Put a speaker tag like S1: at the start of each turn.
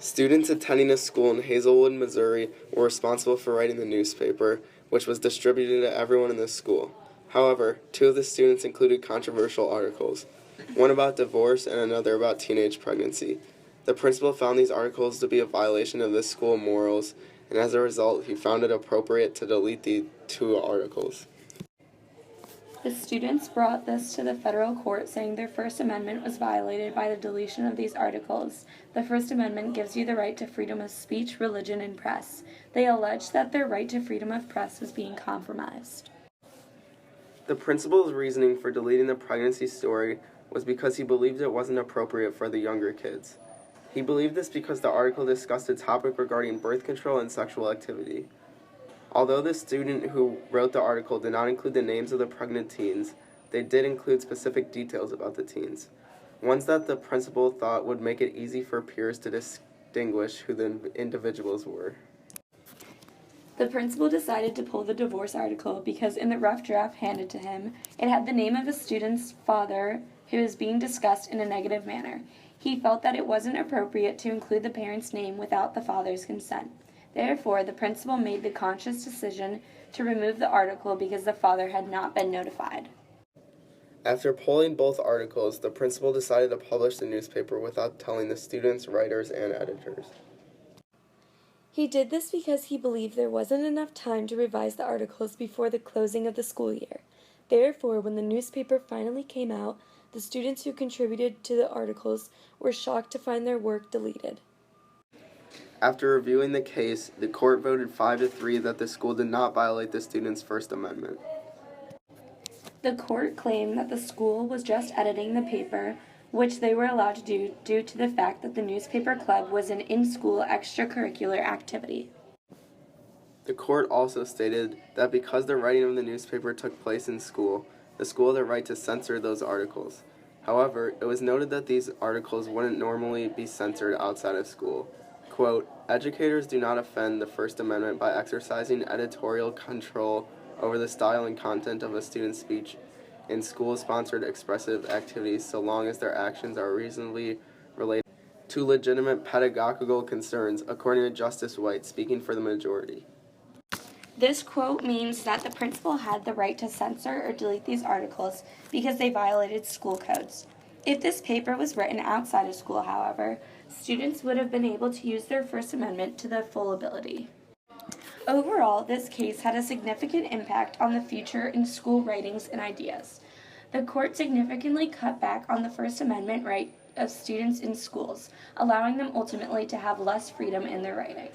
S1: Students attending a school in Hazelwood, Missouri were responsible for writing the newspaper, which was distributed to everyone in the school. However, two of the students included controversial articles, one about divorce and another about teenage pregnancy. The principal found these articles to be a violation of the school morals, and as a result, he found it appropriate to delete the two articles.
S2: The students brought this to the federal court, saying their First Amendment was violated by the deletion of these articles. The First Amendment gives you the right to freedom of speech, religion, and press. They alleged that their right to freedom of press was being compromised.
S1: The principal's reasoning for deleting the pregnancy story was because he believed it wasn't appropriate for the younger kids. He believed this because the article discussed a topic regarding birth control and sexual activity. Although the student who wrote the article did not include the names of the pregnant teens, they did include specific details about the teens, ones that the principal thought would make it easy for peers to distinguish who the individuals were.
S2: The principal decided to pull the divorce article because in the rough draft handed to him, it had the name of a student's father who was being discussed in a negative manner. He felt that it wasn't appropriate to include the parent's name without the father's consent. Therefore, the principal made the conscious decision to remove the article because the father had not been notified.
S1: After pulling both articles, the principal decided to publish the newspaper without telling the students, writers, and editors.
S3: He did this because he believed there wasn't enough time to revise the articles before the closing of the school year. Therefore, when the newspaper finally came out, the students who contributed to the articles were shocked to find their work deleted.
S1: After reviewing the case, the court voted 5-3 that the school did not violate the students' First Amendment.
S2: The court claimed that the school was just editing the paper, which they were allowed to do due to the fact that the newspaper club was an in-school extracurricular activity.
S1: The court also stated that because the writing of the newspaper took place in school, the school had the right to censor those articles. However, it was noted that these articles wouldn't normally be censored outside of school. Quote, educators do not offend the First Amendment by exercising editorial control over the style and content of a student's speech in school-sponsored expressive activities so long as their actions are reasonably related to legitimate pedagogical concerns, according to Justice White, speaking for the majority.
S2: This quote means that the principal had the right to censor or delete these articles because they violated school codes. If this paper was written outside of school, however, students would have been able to use their First Amendment to their full ability. Overall, this case had a significant impact on the future in school writings and ideas. The court significantly cut back on the First Amendment right of students in schools, allowing them ultimately to have less freedom in their writing.